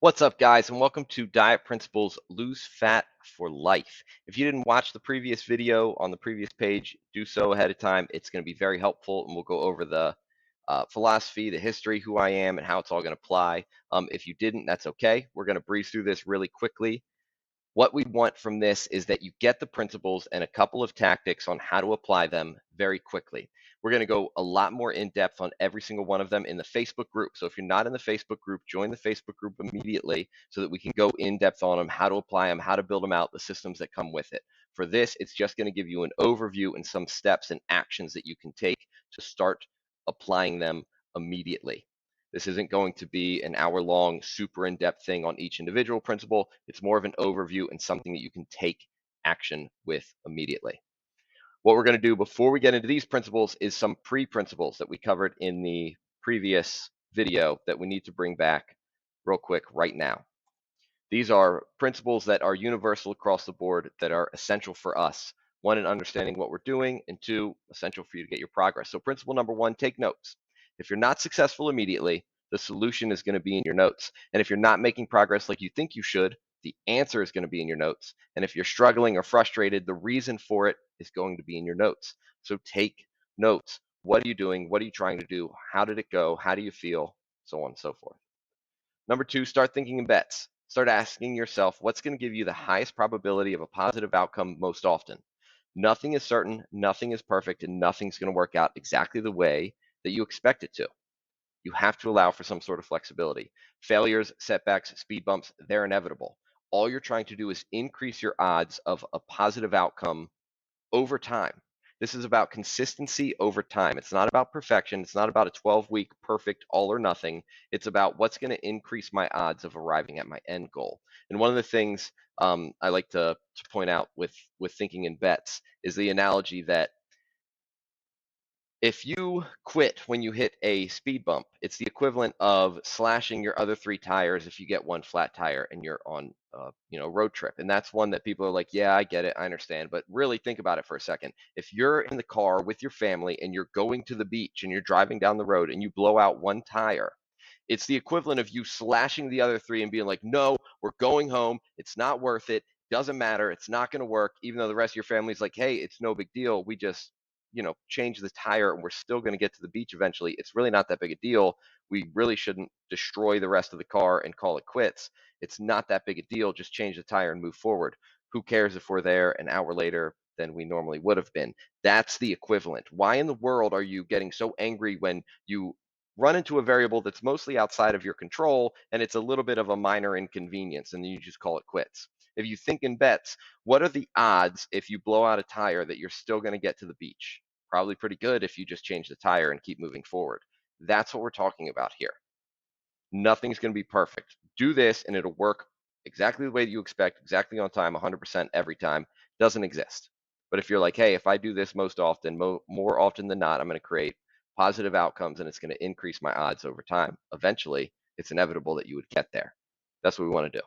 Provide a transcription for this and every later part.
What's up, guys, and welcome to Diet Principles Lose Fat for Life. If you didn't watch the previous video on the previous page, do so ahead of time. It's going to be very helpful, and we'll go over the philosophy, the history, who I am, and how it's all going to apply. If you didn't, that's okay. We're going to breeze through this really quickly. What we want from this is that you get the principles and a couple of tactics on how to apply them very quickly. We're going to go a lot more in depth on every single one of them in the Facebook group. So if you're not in the Facebook group, join the Facebook group immediately so that we can go in depth on them, how to apply them, how to build them out, the systems that come with it. For this, it's just going to give you an overview and some steps and actions that you can take to start applying them immediately. This isn't going to be an hour-long, super in-depth thing on each individual principle. It's more of an overview and something that you can take action with immediately. What we're going to do before we get into these principles is some pre-principles that we covered in the previous video that we need to bring back real quick right now. These are principles that are universal across the board that are essential for us. One, in understanding what we're doing, and two, essential for you to get your progress. So principle number one, take notes. If you're not successful immediately, the solution is going to be in your notes. And if you're not making progress like you think you should, the answer is going to be in your notes. And if you're struggling or frustrated, the reason for it is going to be in your notes. So take notes. What are you doing? What are you trying to do? How did it go? How do you feel? So on and so forth. Number two, start thinking in bets. Start asking yourself what's going to give you the highest probability of a positive outcome most often. Nothing is certain, nothing is perfect, and nothing's going to work out exactly the way that you expect it to. You have to allow for some sort of flexibility. Failures, setbacks, speed bumps, they're inevitable. All you're trying to do is increase your odds of a positive outcome over time. This is about consistency over time. It's not about perfection. It's not about a 12-week perfect all or nothing. It's about what's going to increase my odds of arriving at my end goal. And one of the things I like to point out with thinking in bets is the analogy that if you quit when you hit a speed bump, it's the equivalent of slashing your other three tires if you get one flat tire and you're on a road trip. And that's one that people are like, yeah, I get it, I understand. But really think about it for a second. If you're in the car with your family and you're going to the beach and you're driving down the road and you blow out one tire, it's the equivalent of you slashing the other three and being like, no, we're going home. It's not worth it. Doesn't matter. It's not going to work. Even though the rest of your family's like, hey, it's no big deal. We just change the tire and we're still going to get to the beach eventually. It's really not that big a deal. We really shouldn't destroy the rest of the car and call it quits. It's not that big a deal. Just change the tire and move forward. Who cares if we're there an hour later than we normally would have been? That's the equivalent. Why in the world are you getting so angry when you run into a variable that's mostly outside of your control and it's a little bit of a minor inconvenience and then you just call it quits? If you think in bets, what are the odds if you blow out a tire that you're still going to get to the beach? Probably pretty good if you just change the tire and keep moving forward. That's what we're talking about here. Nothing's going to be perfect. Do this and it'll work exactly the way that you expect, exactly on time, 100% every time. Doesn't exist. But if you're like, hey, if I do this most often, more often than not, I'm going to create positive outcomes and it's going to increase my odds over time. Eventually, it's inevitable that you would get there. That's what we want to do.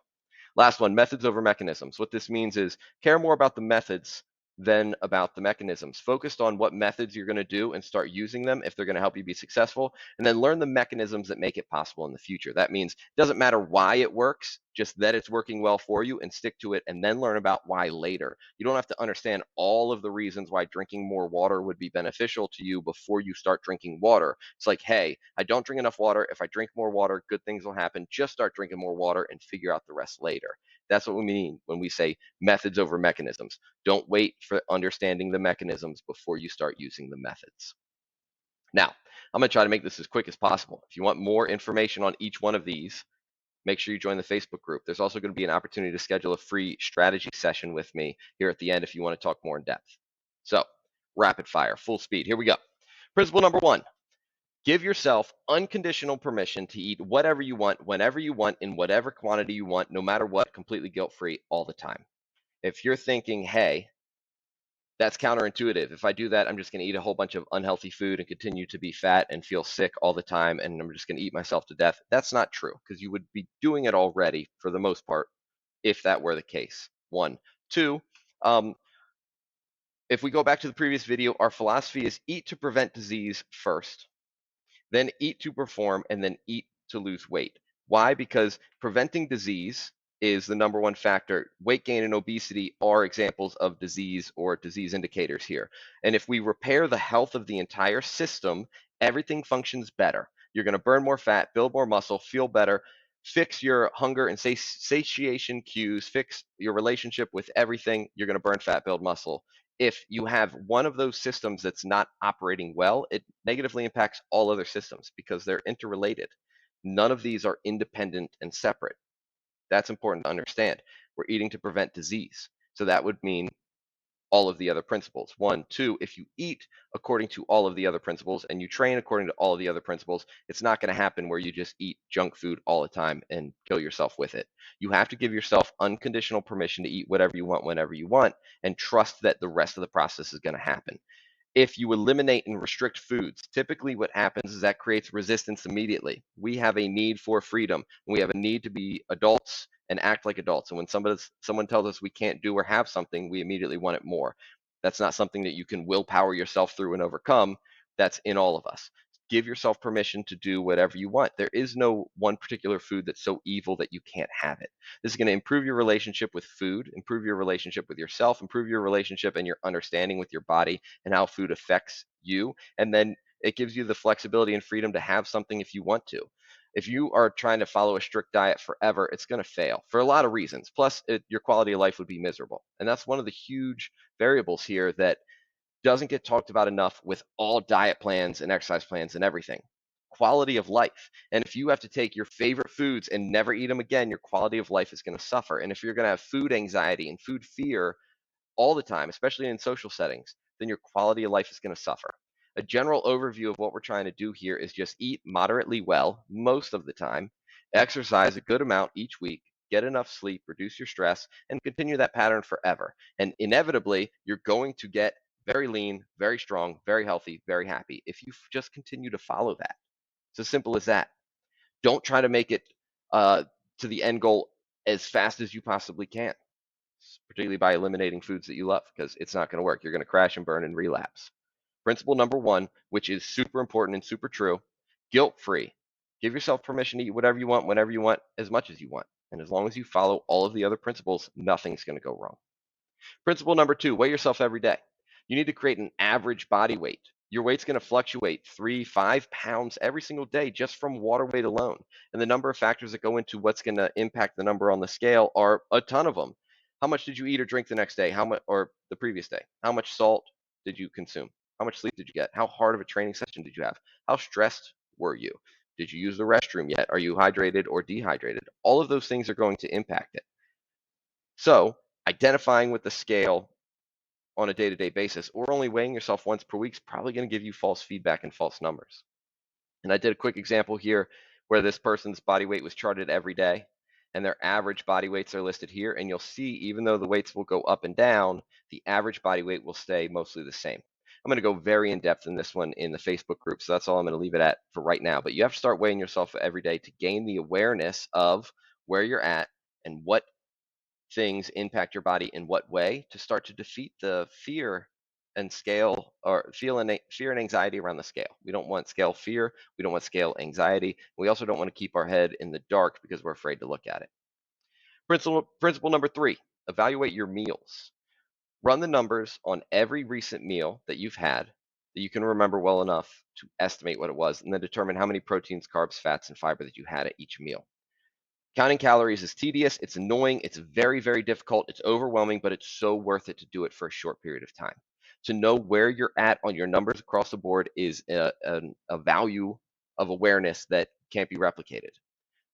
Last one, methods over mechanisms. What this means is care more about the methods than about the mechanisms. Focused on what methods you're going to do and start using them if they're going to help you be successful, and then learn the mechanisms that make it possible in the future. That means it doesn't matter why it works, just that it's working well for you and stick to it, and then learn about why later. You don't have to understand all of the reasons why drinking more water would be beneficial to you before you start drinking water. It's like, hey, I don't drink enough water. If I drink more water, good things will happen. Just start drinking more water and figure out the rest later. That's what we mean when we say methods over mechanisms. Don't wait for understanding the mechanisms before you start using the methods. Now, I'm going to try to make this as quick as possible. If you want more information on each one of these, make sure you join the Facebook group. There's also going to be an opportunity to schedule a free strategy session with me here at the end if you want to talk more in depth. So, rapid fire, full speed. Here we go. Principle number one. Give yourself unconditional permission to eat whatever you want, whenever you want, in whatever quantity you want, no matter what, completely guilt-free all the time. If you're thinking, hey, that's counterintuitive. If I do that, I'm just going to eat a whole bunch of unhealthy food and continue to be fat and feel sick all the time, and I'm just going to eat myself to death. That's not true, because you would be doing it already for the most part if that were the case. One. Two, if we go back to the previous video, our philosophy is eat to prevent disease first, then eat to perform, and then eat to lose weight. Why? Because preventing disease is the number one factor. Weight gain and obesity are examples of disease or disease indicators here. And if we repair the health of the entire system, everything functions better. You're going to burn more fat, build more muscle, feel better, fix your hunger and satiation cues, fix your relationship with everything. You're going to burn fat, build muscle. If you have one of those systems that's not operating well, it negatively impacts all other systems because they're interrelated. None of these are independent and separate. That's important to understand. We're eating to prevent disease. So that would mean all of the other principles. One, two, if you eat according to all of the other principles and you train according to all of the other principles, it's not going to happen where you just eat junk food all the time and kill yourself with it. You have to give yourself unconditional permission to eat whatever you want, whenever you want, and trust that the rest of the process is going to happen. If you eliminate and restrict foods, typically what happens is that creates resistance immediately. We have a need for freedom. We have a need to be adults and act like adults. And when someone tells us we can't do or have something, we immediately want it more. That's not something that you can willpower yourself through and overcome. That's in all of us. Give yourself permission to do whatever you want. There is no one particular food that's so evil that you can't have it. This is going to improve your relationship with food, improve your relationship with yourself, improve your relationship and your understanding with your body and how food affects you. And then it gives you the flexibility and freedom to have something if you want to. If you are trying to follow a strict diet forever, it's going to fail for a lot of reasons. Plus, your quality of life would be miserable. And that's one of the huge variables here that doesn't get talked about enough with all diet plans and exercise plans and everything. Quality of life. And if you have to take your favorite foods and never eat them again, your quality of life is going to suffer. And if you're going to have food anxiety and food fear all the time, especially in social settings, then your quality of life is going to suffer. A general overview of what we're trying to do here is just eat moderately well most of the time, exercise a good amount each week, get enough sleep, reduce your stress, and continue that pattern forever. And inevitably, you're going to get very lean, very strong, very healthy, very happy if you just continue to follow that. It's as simple as that. Don't try to make it uh, to the end goal as fast as you possibly can, particularly by eliminating foods that you love, because it's not going to work. You're going to crash and burn and relapse. Principle number one, which is super important and super true, guilt-free. Give yourself permission to eat whatever you want, whenever you want, as much as you want. And as long as you follow all of the other principles, nothing's going to go wrong. Principle number two, weigh yourself every day. You need to create an average body weight. Your weight's going to fluctuate 3-5 pounds every single day just from water weight alone. And the number of factors that go into what's going to impact the number on the scale are a ton of them. How much did you eat or drink the next day? How much, or the previous day? How much salt did you consume? How much sleep did you get? How hard of a training session did you have? How stressed were you? Did you use the restroom yet? Are you hydrated or dehydrated? All of those things are going to impact it. So, identifying with the scale on a day-to-day basis or only weighing yourself once per week is probably going to give you false feedback and false numbers. And I did a quick example here where this person's body weight was charted every day and their average body weights are listed here. And you'll see, even though the weights will go up and down, the average body weight will stay mostly the same. I'm going to go very in depth in this one in the Facebook group. So that's all I'm going to leave it at for right now. But you have to start weighing yourself every day to gain the awareness of where you're at and what things impact your body in what way to start to defeat the fear and scale or fear and anxiety around the scale. We don't want scale fear. We don't want scale anxiety. We also don't want to keep our head in the dark because we're afraid to look at it. Principle number three, evaluate your meals. Run the numbers on every recent meal that you've had that you can remember well enough to estimate what it was, and then determine how many proteins, carbs, fats, and fiber that you had at each meal. Counting calories is tedious, it's annoying, it's very, very difficult, it's overwhelming, but it's so worth it to do it for a short period of time. To know where you're at on your numbers across the board is a value of awareness that can't be replicated.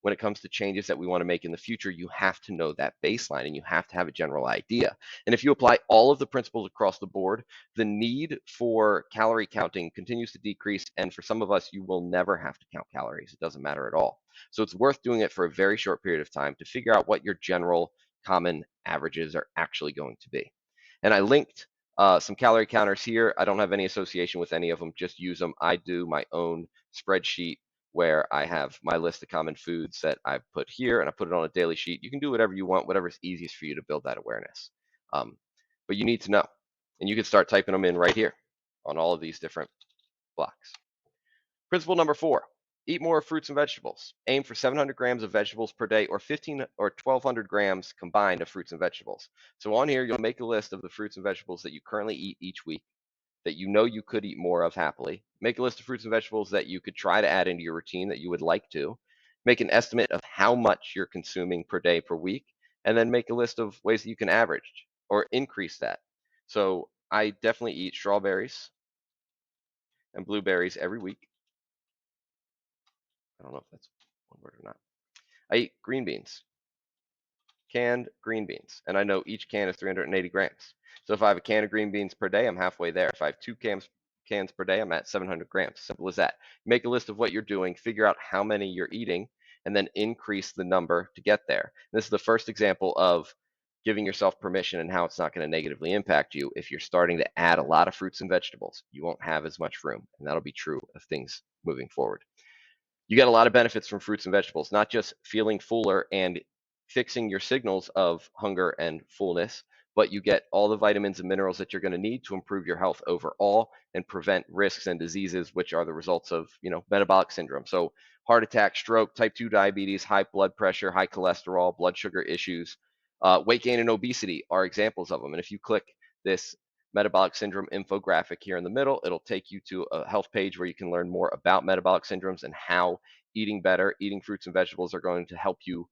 When it comes to changes that we want to make in the future, you have to know that baseline and you have to have a general idea. And if you apply all of the principles across the board, the need for calorie counting continues to decrease. And for some of us, you will never have to count calories. It doesn't matter at all. So it's worth doing it for a very short period of time to figure out what your general common averages are actually going to be. And I linked some calorie counters here. I don't have any association with any of them, just use them. I do my own spreadsheet where I have my list of common foods that I've put here and I put it on a daily sheet. You can do whatever you want, whatever's easiest for you to build that awareness. But you need to know. And you can start typing them in right here on all of these different blocks. Principle number four, Eat more fruits and vegetables. Aim for 700 grams of vegetables per day, or 15 or 1200 grams combined of fruits and vegetables. So on here, you'll make a list of the fruits and vegetables that you currently eat each week that you know you could eat more of happily. Make a list of fruits and vegetables that you could try to add into your routine that you would like to. Make an estimate of how much you're consuming per day per week, and then make a list of ways that you can average or increase that. So I definitely eat strawberries and blueberries every week. I don't know if that's one word or not. I eat green beans, canned green beans, and I know each can is 380 grams. So if I have a can of green beans per day, I'm halfway there. If I have two cans per day, I'm at 700 grams. Simple as that. Make a list of what you're doing, figure out how many you're eating, and then increase the number to get there. This is the first example of giving yourself permission and how it's not going to negatively impact you. If you're starting to add a lot of fruits and vegetables, you won't have as much room, and that'll be true of things moving forward. You get a lot of benefits from fruits and vegetables, not just feeling fuller and fixing your signals of hunger and fullness, but you get all the vitamins and minerals that you're going to need to improve your health overall and prevent risks and diseases, which are the results of, metabolic syndrome. So heart attack, stroke, type 2 diabetes, high blood pressure, high cholesterol, blood sugar issues, weight gain and obesity are examples of them. And if you click this metabolic syndrome infographic here in the middle, it'll take you to a health page where you can learn more about metabolic syndromes and how eating better, eating fruits and vegetables are going to help you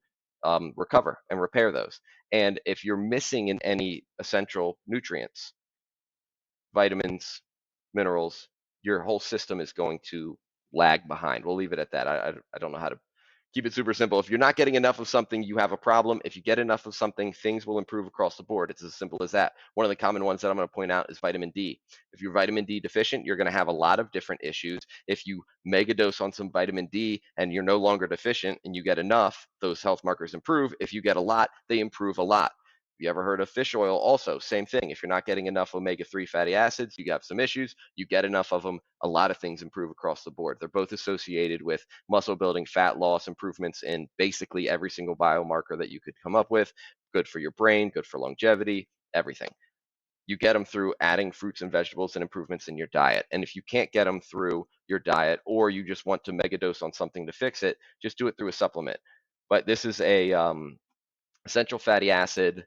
recover and repair those. And if you're missing in any essential nutrients, vitamins, minerals, your whole system is going to lag behind. We'll leave it at that. I don't know how to keep it super simple. If you're not getting enough of something, you have a problem. If you get enough of something, things will improve across the board. It's as simple as that. One of the common ones that I'm going to point out is vitamin D. If you're vitamin D deficient, you're going to have a lot of different issues. If you mega dose on some vitamin D and you're no longer deficient and you get enough, those health markers improve. If you get a lot, they improve a lot. You ever heard of fish oil? Also, same thing. If you're not getting enough omega-3 fatty acids, you have some issues. You get enough of them, a lot of things improve across the board. They're both associated with muscle building, fat loss, improvements in basically every single biomarker that you could come up with. Good for your brain, good for longevity, everything. You get them through adding fruits and vegetables and improvements in your diet. And if you can't get them through your diet, or you just want to mega dose on something to fix it, just do it through a supplement. But this is a essential fatty acid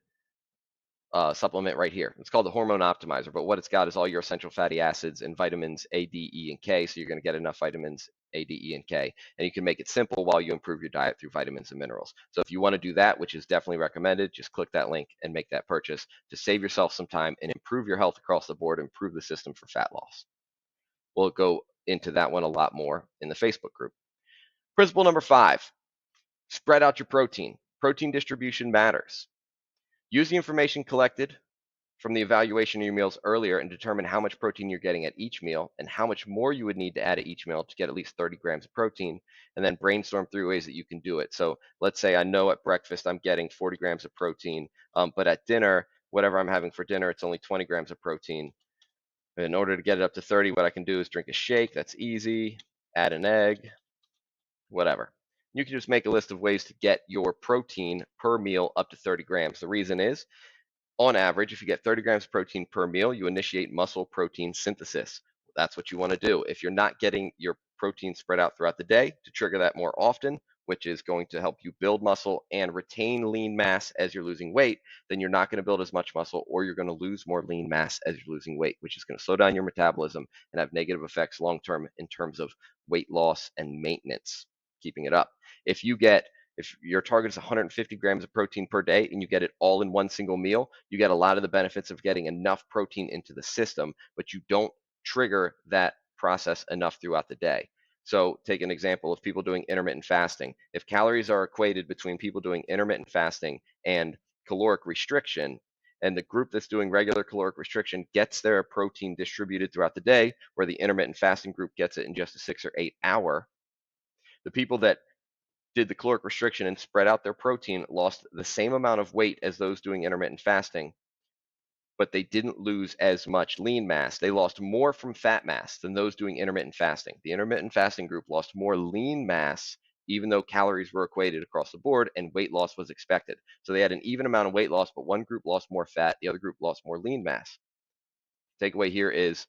supplement right here. It's called the Hormone Optimizer, but what it's got is all your essential fatty acids and vitamins A, D, E, and K. So you're going to get enough vitamins A, D, E, and K. And you can make it simple while you improve your diet through vitamins and minerals. So if you want to do that, which is definitely recommended, just click that link and make that purchase to save yourself some time and improve your health across the board, improve the system for fat loss. We'll go into that one a lot more in the Facebook group. Principle number 5, spread out your protein. Protein distribution matters. Use the information collected from the evaluation of your meals earlier and determine how much protein you're getting at each meal and how much more you would need to add at each meal to get at least 30 grams of protein, and then brainstorm through ways that you can do it. So let's say I know at breakfast I'm getting 40 grams of protein, but at dinner, whatever I'm having for dinner, it's only 20 grams of protein. In order to get it up to 30, what I can do is drink a shake. That's easy. Add an egg, whatever. You can just make a list of ways to get your protein per meal up to 30 grams. The reason is, on average, if you get 30 grams of protein per meal, you initiate muscle protein synthesis. That's what you want to do. If you're not getting your protein spread out throughout the day, to trigger that more often, which is going to help you build muscle and retain lean mass as you're losing weight, then you're not going to build as much muscle, or you're going to lose more lean mass as you're losing weight, which is going to slow down your metabolism and have negative effects long term in terms of weight loss and maintenance, keeping it up. If your target is 150 grams of protein per day and you get it all in one single meal, you get a lot of the benefits of getting enough protein into the system, but you don't trigger that process enough throughout the day. So take an example of people doing intermittent fasting. If calories are equated between people doing intermittent fasting and caloric restriction, and the group that's doing regular caloric restriction gets their protein distributed throughout the day, where the intermittent fasting group gets it in just a 6 or 8 hour, the people that did the caloric restriction and spread out their protein lost the same amount of weight as those doing intermittent fasting, but they didn't lose as much lean mass. They lost more from fat mass than those doing intermittent fasting. The intermittent fasting group lost more lean mass, even though calories were equated across the board and weight loss was expected. So they had an even amount of weight loss, but one group lost more fat, the other group lost more lean mass. Takeaway here is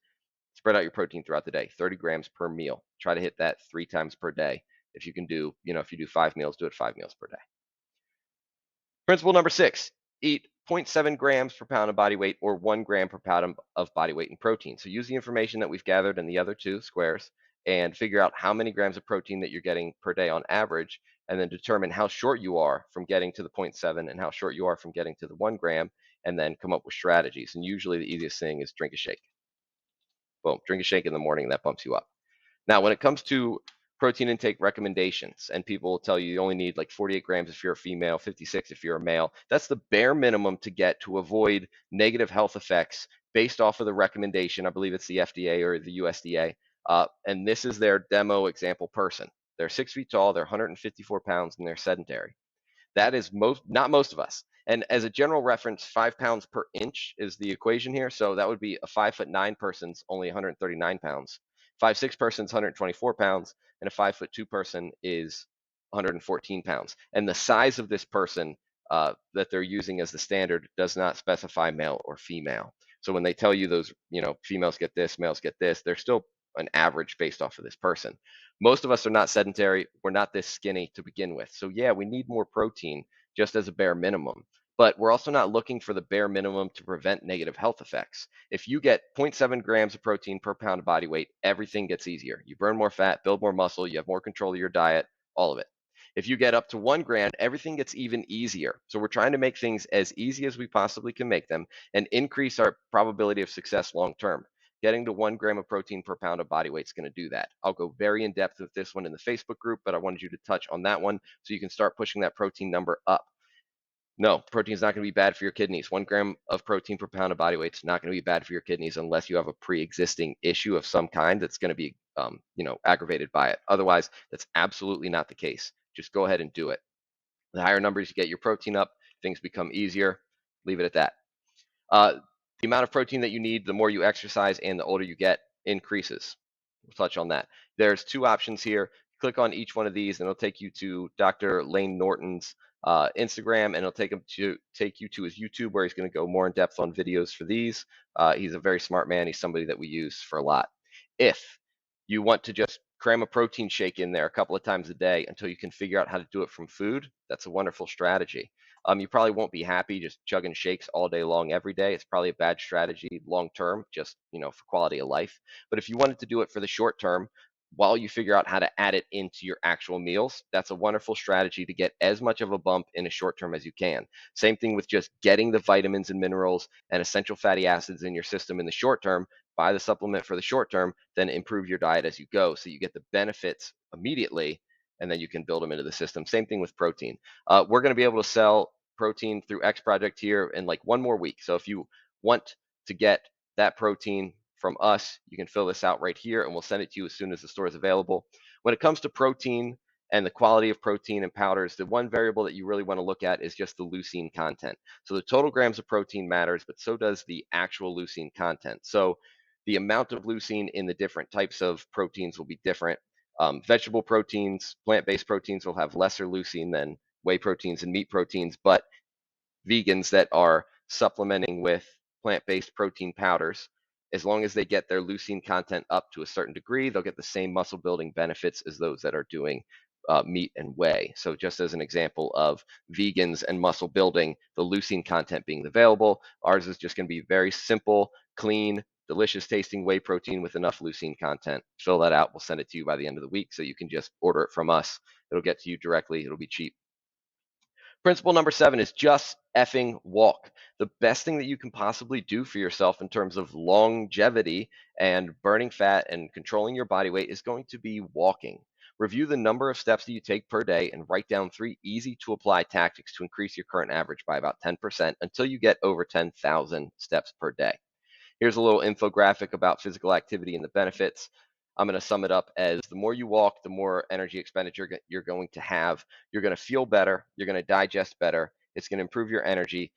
spread out your protein throughout the day, 30 grams per meal. Try to hit that 3 times per day. If you can do, if you do 5 meals, do it 5 meals per day. Principle number 6, eat 0.7 grams per pound of body weight or 1 gram per pound of body weight in protein. So use the information that we've gathered in the other two squares and figure out how many grams of protein that you're getting per day on average, and then determine how short you are from getting to the 0.7 and how short you are from getting to the 1 gram, and then come up with strategies. And usually the easiest thing is drink a shake. Boom, drink a shake in the morning, that bumps you up. Now, when it comes to protein intake recommendations, and people will tell you you only need like 48 grams if you're a female, 56 if you're a male, that's the bare minimum to get to avoid negative health effects based off of the recommendation. I believe it's the FDA or the USDA. And this is their demo example person. They're 6 feet tall, they're 154 pounds, and they're sedentary. That is not most of us. And as a general reference, 5 pounds per inch is the equation here. So that would be a 5'9" person's only 139 pounds. 5'6" person's 124 pounds, and a 5'2" person is 114 pounds. And the size of this person that they're using as the standard does not specify male or female. So when they tell you those, females get this, males get this, they're still an average based off of this person. Most of us are not sedentary. We're not this skinny to begin with. So yeah, we need more protein just as a bare minimum. But we're also not looking for the bare minimum to prevent negative health effects. If you get 0.7 grams of protein per pound of body weight, everything gets easier. You burn more fat, build more muscle, you have more control of your diet, all of it. If you get up to 1 gram, everything gets even easier. So we're trying to make things as easy as we possibly can make them and increase our probability of success long term. Getting to 1 gram of protein per pound of body weight is going to do that. I'll go very in depth with this one in the Facebook group, but I wanted you to touch on that one so you can start pushing that protein number up. No, protein is not going to be bad for your kidneys. 1 gram of protein per pound of body weight is not going to be bad for your kidneys unless you have a pre-existing issue of some kind that's going to be, aggravated by it. Otherwise, that's absolutely not the case. Just go ahead and do it. The higher numbers you get your protein up, things become easier. Leave it at that. The amount of protein that you need, the more you exercise and the older you get, increases. We'll touch on that. There's two options here. Click on each one of these and it'll take you to Dr. Lane Norton's Instagram, and it'll take you to his YouTube, where he's going to go more in depth on videos for these. He's a very smart man. He's somebody that we use for a lot. If you want to just cram a protein shake in there a couple of times a day until you can figure out how to do it from food, that's a wonderful strategy. You probably won't be happy just chugging shakes all day long every day. It's probably a bad strategy long term, just for quality of life. But if you wanted to do it for the short term, while you figure out how to add it into your actual meals, that's a wonderful strategy to get as much of a bump in a short term as you can. Same thing with just getting the vitamins and minerals and essential fatty acids in your system in the short term. Buy the supplement for the short term, then improve your diet as you go so you get the benefits immediately, and then you can build them into the system. Same thing with protein. We're going to be able to sell protein through X Project here in like 1 more week. So if you want to get that protein from us, you can fill this out right here and we'll send it to you as soon as the store is available. When it comes to protein and the quality of protein and powders, the one variable that you really want to look at is just the leucine content. So the total grams of protein matters, but so does the actual leucine content. So the amount of leucine in the different types of proteins will be different. Vegetable proteins, plant-based proteins will have lesser leucine than whey proteins and meat proteins, but vegans that are supplementing with plant-based protein powders, as long as they get their leucine content up to a certain degree, they'll get the same muscle building benefits as those that are doing meat and whey. So just as an example of vegans and muscle building, the leucine content being available, ours is just going to be very simple, clean, delicious tasting whey protein with enough leucine content. Fill that out. We'll send it to you by the end of the week, so you can just order it from us. It'll get to you directly. It'll be cheap. Principle number 7 is just effing walk. The best thing that you can possibly do for yourself in terms of longevity and burning fat and controlling your body weight is going to be walking. Review the number of steps that you take per day and write down 3 easy to apply tactics to increase your current average by about 10% until you get over 10,000 steps per day. Here's a little infographic about physical activity and the benefits. I'm going to sum it up as the more you walk, the more energy expenditure you're going to have. You're going to feel better. You're going to digest better. It's going to improve your energy.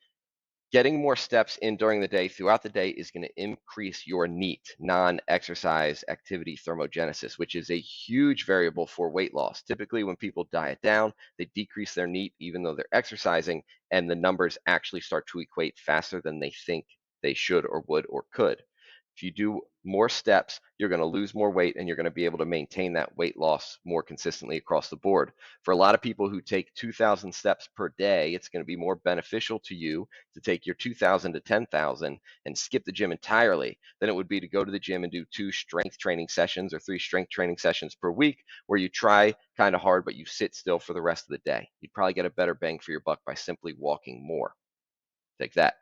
Getting more steps in during the day, throughout the day, is going to increase your NEAT, non-exercise activity thermogenesis, which is a huge variable for weight loss. Typically, when people diet down, they decrease their NEAT even though they're exercising, and the numbers actually start to equate faster than they think they should or would or could. If you do more steps, you're going to lose more weight and you're going to be able to maintain that weight loss more consistently across the board. For a lot of people who take 2,000 steps per day, it's going to be more beneficial to you to take your 2,000 to 10,000 and skip the gym entirely than it would be to go to the gym and do 2 strength training sessions or 3 strength training sessions per week, where you try kind of hard, but you sit still for the rest of the day. You'd probably get a better bang for your buck by simply walking more. Take that.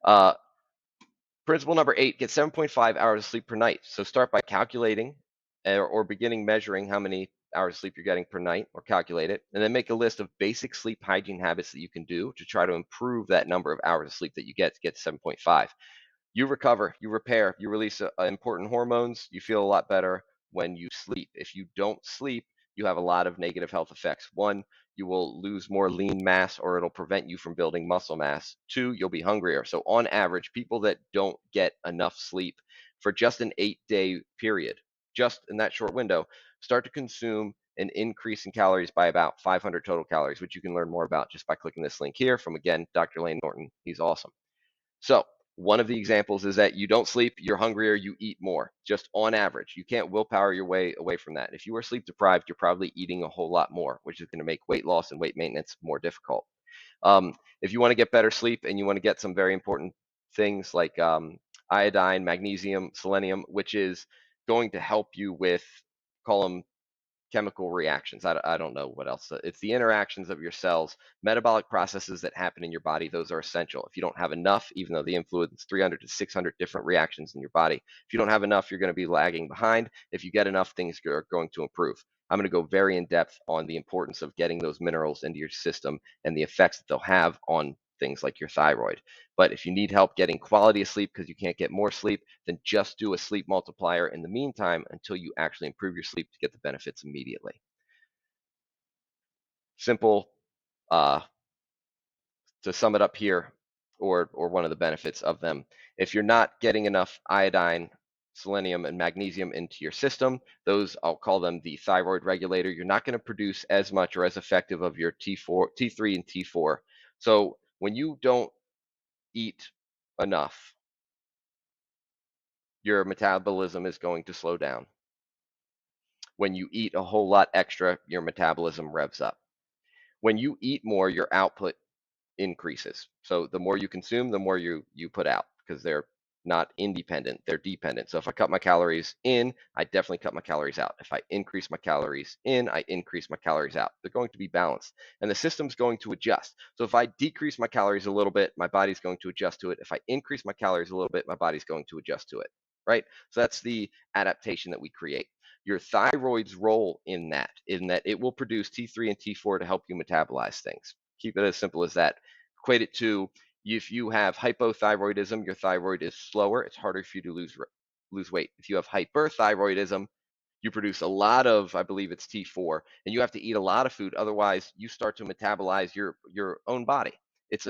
Uh, Principle number 8, get 7.5 hours of sleep per night. So start by calculating or beginning measuring how many hours of sleep you're getting per night, or calculate it, and then make a list of basic sleep hygiene habits that you can do to try to improve that number of hours of sleep that you get to get to 7.5. You recover, you repair, you release important hormones, you feel a lot better when you sleep. If you don't sleep, you have a lot of negative health effects. One, you will lose more lean mass, or it'll prevent you from building muscle mass. Two, you'll be hungrier. So on average, people that don't get enough sleep for just an 8-day period, just in that short window, start to consume an increase in calories by about 500 total calories, which you can learn more about just by clicking this link here from, again, Dr. Lane Norton. He's awesome. So one of the examples is that you don't sleep, you're hungrier, you eat more, just on average. You can't willpower your way away from that. If you are sleep deprived, you're probably eating a whole lot more, which is going to make weight loss and weight maintenance more difficult. If you want to get better sleep and you want to get some very important things like iodine, magnesium, selenium, which is going to help you with, call them chemical reactions. I don't know what else. It's the interactions of your cells, metabolic processes that happen in your body. Those are essential. If you don't have enough, even though they influence 300 to 600 different reactions in your body, if you don't have enough, you're going to be lagging behind. If you get enough, things are going to improve. I'm going to go very in depth on the importance of getting those minerals into your system and the effects that they'll have on things like your thyroid. But if you need help getting quality of sleep because you can't get more sleep, then just do a sleep multiplier in the meantime until you actually improve your sleep to get the benefits immediately. Simple, uh, to sum it up here, or one of the benefits of them. If you're not getting enough iodine, selenium, and magnesium into your system, those, I'll call them the thyroid regulator, you're not going to produce as much or as effective of your T4, T3, and T4. So when you don't eat enough, your metabolism is going to slow down. When you eat a whole lot extra, your metabolism revs up. When you eat more, your output increases. So the more you consume, the more you put out, because they're not independent, they're dependent. So if I cut my calories in, I definitely cut my calories out. If I increase my calories in, I increase my calories out. They're going to be balanced, and the system's going to adjust. So if I decrease my calories a little bit, my body's going to adjust to it. If I increase my calories a little bit, my body's going to adjust to it, right? So that's the adaptation that we create. Your thyroid's role in that it will produce T3 and T4 to help you metabolize things. Keep it as simple as that. Equate it to, if you have hypothyroidism, your thyroid is slower. It's harder for you to lose weight. If you have hyperthyroidism, you produce a lot of, I believe it's T4, and you have to eat a lot of food. Otherwise, you start to metabolize your own body. It's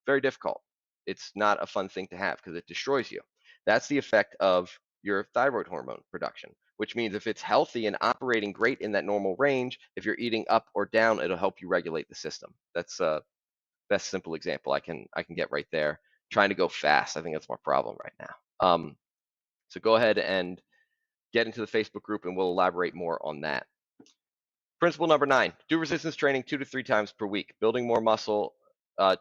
very difficult. It's not a fun thing to have because it destroys you. That's the effect of your thyroid hormone production, which means if it's healthy and operating great in that normal range, if you're eating up or down, it'll help you regulate the system. That's best simple example I can get right there. Trying to go fast, I think that's my problem right now. So go ahead and get into the Facebook group and we'll elaborate more on that. Principle number 9, do resistance training 2 to 3 times per week. Building more muscle,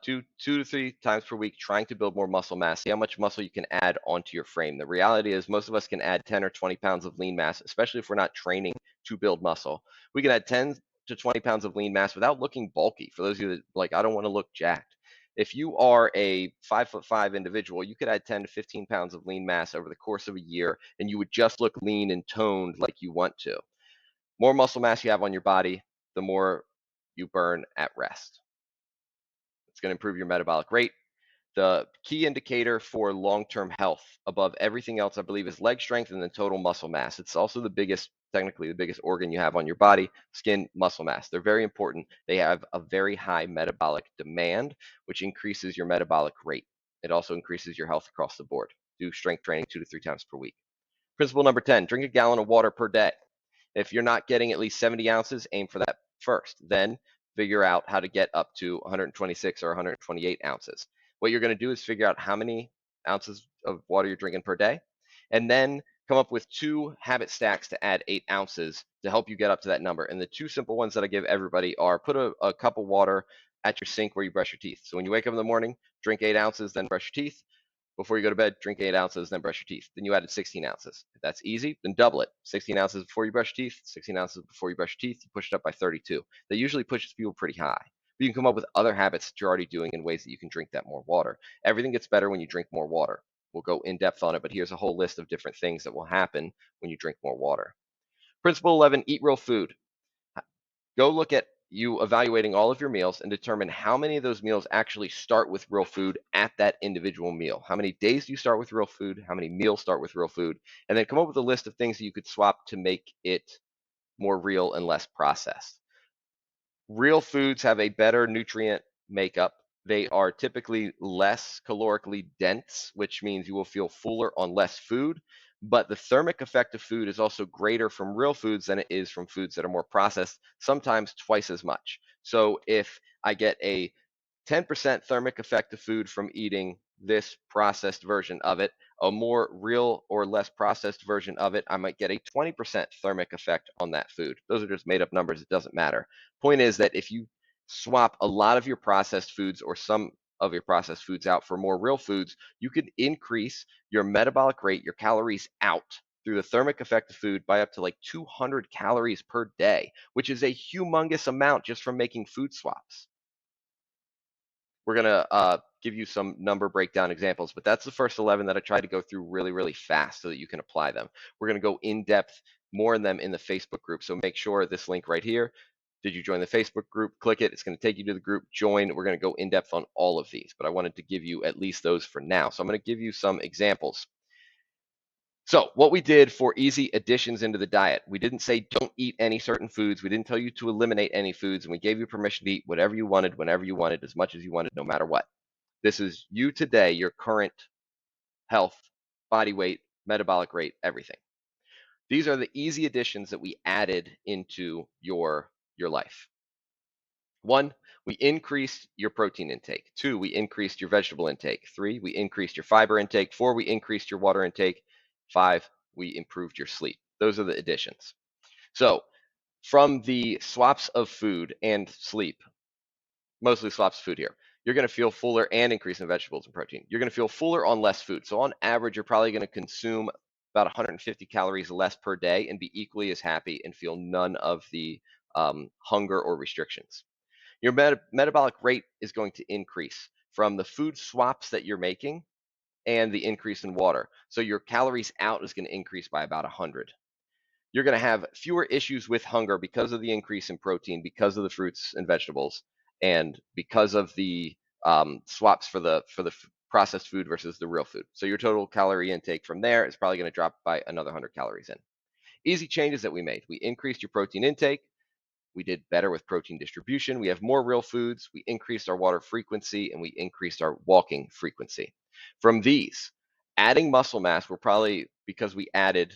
two to 3 times per week, trying to build more muscle mass. See how much muscle you can add onto your frame. The reality is most of us can add 10 or 20 pounds of lean mass, especially if we're not training to build muscle. We can add 10 to 20 pounds of lean mass without looking bulky. For those of you that, like, I don't want to look jacked. If you are a 5'5" individual, you could add 10 to 15 pounds of lean mass over the course of a year, and you would just look lean and toned like you want to. More muscle mass you have on your body, the more you burn at rest. It's going to improve your metabolic rate. The key indicator for long-term health above everything else, I believe, is leg strength and then total muscle mass. It's also technically the biggest organ you have on your body, skin, muscle mass. They're very important. They have a very high metabolic demand, which increases your metabolic rate. It also increases your health across the board. Do strength training 2 to 3 times per week. Principle number 10, drink a gallon of water per day. If you're not getting at least 70 ounces, aim for that first. Then figure out how to get up to 126 or 128 ounces. What you're going to do is figure out how many ounces of water you're drinking per day. and then come up with 2 habit stacks to add 8 ounces to help you get up to that number. And the 2 simple ones that I give everybody are: put a cup of water at your sink where you brush your teeth. So when you wake up in the morning, drink 8 ounces, then brush your teeth. Before you go to bed, drink 8 ounces, then brush your teeth. Then you added 16 ounces. If that's easy, then double it. 16 ounces before you brush your teeth, 16 ounces before you brush your teeth. You push it up by 32. That usually pushes people pretty high. But you can come up with other habits that you're already doing in ways that you can drink that more water. Everything gets better when you drink more water. We'll go in depth on it, but here's a whole list of different things that will happen when you drink more water. Principle 11, eat real food. Go look at you evaluating all of your meals and determine how many of those meals actually start with real food at that individual meal. How many days do you start with real food? How many meals start with real food? And then come up with a list of things that you could swap to make it more real and less processed. Real foods have a better nutrient makeup. They are typically less calorically dense, which means you will feel fuller on less food. But the thermic effect of food is also greater from real foods than it is from foods that are more processed, sometimes twice as much. So if I get a 10% thermic effect of food from eating this processed version of it, a more real or less processed version of it, I might get a 20% thermic effect on that food. Those are just made up numbers. It doesn't matter. Point is that if you swap a lot of your processed foods or some of your processed foods out for more real foods, you could increase your metabolic rate, your calories out through the thermic effect of food by up to like 200 calories per day, which is a humongous amount just from making food swaps. We're going to give you some number breakdown examples, but that's the first 11 that I tried to go through really, really fast so that you can apply them. We're going to go in depth more in them in the Facebook group. So make sure this link right here. Did you join the Facebook group? Click it. It's going to take you to the group. Join. We're going to go in depth on all of these, but I wanted to give you at least those for now. So I'm going to give you some examples. So what we did for easy additions into the diet, we didn't say don't eat any certain foods. We didn't tell you to eliminate any foods, and we gave you permission to eat whatever you wanted, whenever you wanted, as much as you wanted, no matter what. This is you today, your current health, body weight, metabolic rate, everything. These are the easy additions that we added into your life. 1, we increased your protein intake. 2, we increased your vegetable intake. 3, we increased your fiber intake. 4, we increased your water intake. 5, we improved your sleep. Those are the additions. So from the swaps of food and sleep, mostly swaps of food here, you're going to feel fuller and increase in vegetables and protein. You're going to feel fuller on less food. So on average, you're probably going to consume about 150 calories less per day and be equally as happy and feel none of the hunger or restrictions. Your metabolic rate is going to increase from the food swaps that you're making and the increase in water. So your calories out is going to increase by about 100. You're going to have fewer issues with hunger because of the increase in protein, because of the fruits and vegetables, and because of the swaps for the processed food versus the real food. So your total calorie intake from there is probably going to drop by another 100 calories in. Easy changes that we made. We increased your protein intake. We did better with protein distribution. We have more real foods. We increased our water frequency, and we increased our walking frequency. From these, adding muscle mass, we're probably, because we added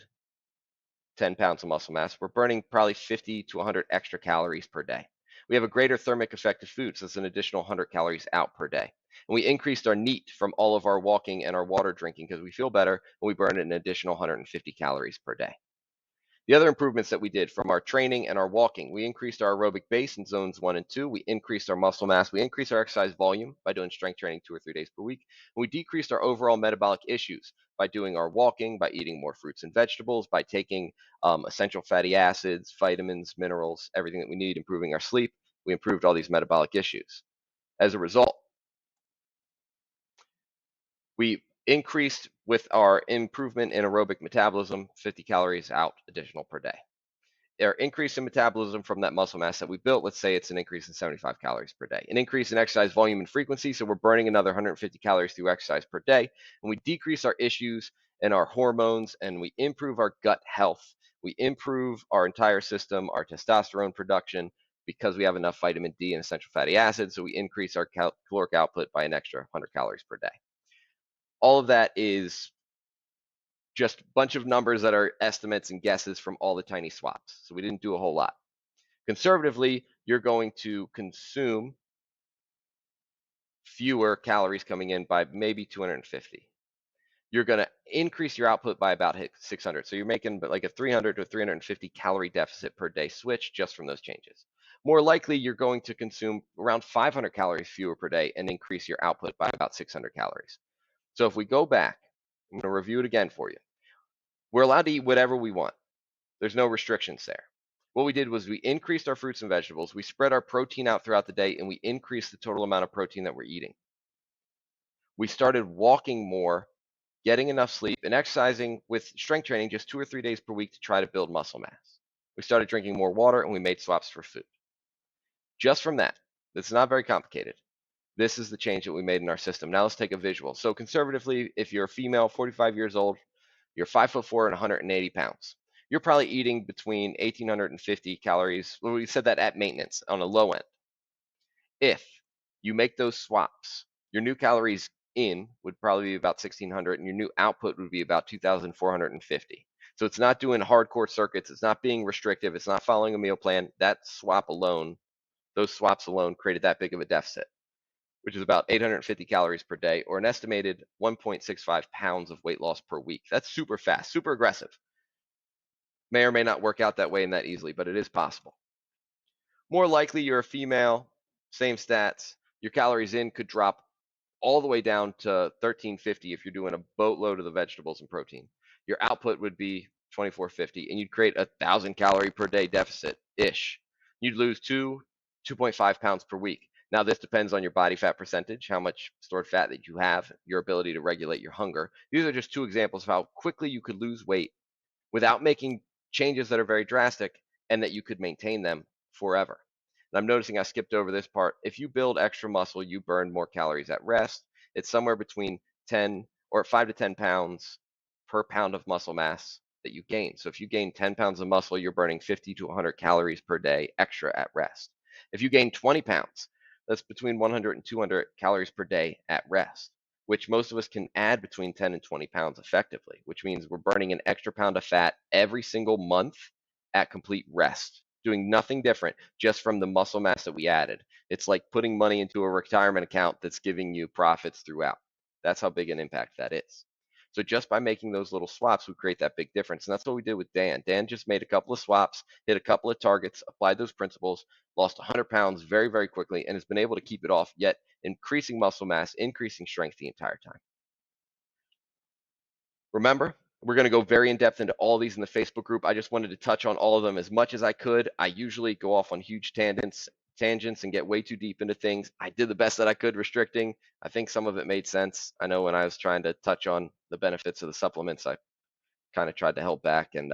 10 pounds of muscle mass, we're burning probably 50 to 100 extra calories per day. We have a greater thermic effect of food, so it's an additional 100 calories out per day. And we increased our NEAT from all of our walking and our water drinking because we feel better, and we burn an additional 150 calories per day. The other improvements that we did from our training and our walking, we increased our aerobic base in zones 1 and 2. We increased our muscle mass. We increased our exercise volume by doing strength training 2 or 3 days per week. And we decreased our overall metabolic issues by doing our walking, by eating more fruits and vegetables, by taking essential fatty acids, vitamins, minerals, everything that we need, improving our sleep. We improved all these metabolic issues. As a result, we increased with our improvement in aerobic metabolism, 50 calories out additional per day. Our increase in metabolism from that muscle mass that we built, let's say it's an increase in 75 calories per day. An increase in exercise volume and frequency, so we're burning another 150 calories through exercise per day. And we decrease our issues and our hormones, and we improve our gut health. We improve our entire system, our testosterone production, because we have enough vitamin D and essential fatty acids, so we increase our caloric output by an extra 100 calories per day. All of that is just a bunch of numbers that are estimates and guesses from all the tiny swaps. So we didn't do a whole lot. Conservatively, you're going to consume fewer calories coming in by maybe 250. you're going to increase your output by about 600. So you're making like a 300 to 350 calorie deficit per day switch just from those changes. More likely, you're going to consume around 500 calories fewer per day and increase your output by about 600 calories. So if we go back, I'm going to review it again for you. We're allowed to eat whatever we want. There's no restrictions there. What we did was we increased our fruits and vegetables, we spread our protein out throughout the day, and we increased the total amount of protein that we're eating. We started walking more, getting enough sleep, and exercising with strength training just 2 or 3 days per week to try to build muscle mass. We started drinking more water, and we made swaps for food. Just from that, it's not very complicated. This is the change that we made in our system. Now let's take a visual. So conservatively, if you're a female, 45 years old, you're 5'4" and 180 pounds. You're probably eating between 1,850 calories. Well, we said that at maintenance on a low end. If you make those swaps, your new calories in would probably be about 1,600, and your new output would be about 2,450. So it's not doing hardcore circuits. It's not being restrictive. It's not following a meal plan. That swap alone, those swaps alone created that big of a deficit, which is about 850 calories per day, or an estimated 1.65 pounds of weight loss per week. That's super fast, super aggressive. May or may not work out that way and that easily, but it is possible. More likely, you're a female, same stats. Your calories in could drop all the way down to 1,350 if you're doing a boatload of the vegetables and protein. Your output would be 2,450, and you'd create 1,000 calorie per day deficit-ish. You'd lose 2.5 pounds per week. Now, this depends on your body fat percentage, how much stored fat that you have, your ability to regulate your hunger. These are just two examples of how quickly you could lose weight without making changes that are very drastic, and that you could maintain them forever. And I'm noticing I skipped over this part. If you build extra muscle, you burn more calories at rest. It's somewhere between 10 or 5 to 10 pounds per pound of muscle mass that you gain. So if you gain 10 pounds of muscle, you're burning 50 to 100 calories per day extra at rest. If you gain 20 pounds, that's between 100 and 200 calories per day at rest, which most of us can add between 10 and 20 pounds effectively, which means we're burning an extra pound of fat every single month at complete rest, doing nothing different just from the muscle mass that we added. It's like putting money into a retirement account that's giving you profits throughout. That's how big an impact that is. So just by making those little swaps, we create that big difference. And that's what we did with Dan. Dan just made a couple of swaps, hit a couple of targets, applied those principles, lost 100 pounds very, very quickly, and has been able to keep it off, yet increasing muscle mass, increasing strength the entire time. Remember, we're going to go very in depth into all these in the Facebook group. I just wanted to touch on all of them as much as I could. I usually go off on huge tangents and get way too deep into things. I did the best that I could restricting. I think some of it made sense. I know when I was trying to touch on the benefits of the supplements, I kind of tried to hold back and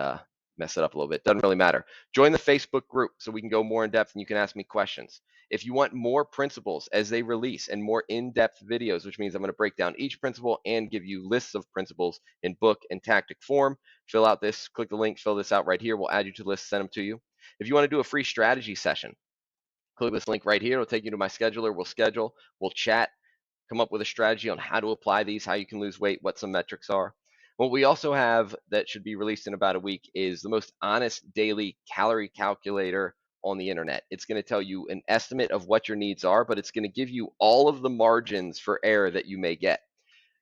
mess it up a little bit. Doesn't really matter. Join the Facebook group so we can go more in depth and you can ask me questions. If you want more principles as they release and more in-depth videos, which means I'm going to break down each principle and give you lists of principles in book and tactic form, fill out this, click the link, fill this out right here. We'll add you to the list, send them to you. If you want to do a free strategy session, click this link right here. It'll take you to my scheduler. We'll schedule, we'll chat, come up with a strategy on how to apply these, how you can lose weight, what some metrics are. What we also have that should be released in about a week is the most honest daily calorie calculator on the internet. It's going to tell you an estimate of what your needs are, but it's going to give you all of the margins for error that you may get.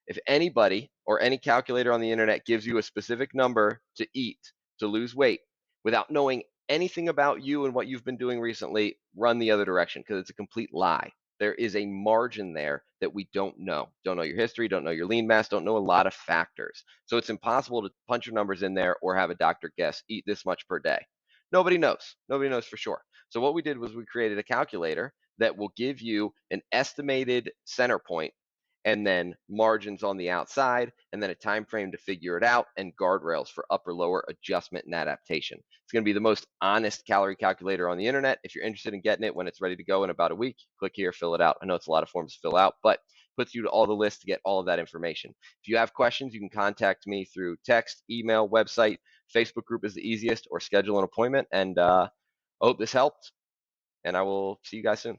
If anybody or any calculator on the internet gives you a specific number to eat to lose weight without knowing anything about you and what you've been doing recently, run the other direction because it's a complete lie. There is a margin there that we don't know. Don't know your history, don't know your lean mass, don't know a lot of factors. So it's impossible to punch your numbers in there or have a doctor guess, eat this much per day. Nobody knows. Nobody knows for sure. So what we did was we created a calculator that will give you an estimated center point and then margins on the outside, and then a time frame to figure it out, and guardrails for upper lower adjustment and adaptation. It's going to be the most honest calorie calculator on the internet. If you're interested in getting it when it's ready to go in about a week, click here, fill it out. I know it's a lot of forms to fill out, but puts you to all the lists to get all of that information. If you have questions, you can contact me through text, email, website. Facebook group is the easiest, or schedule an appointment. And I hope this helped, and I will see you guys soon.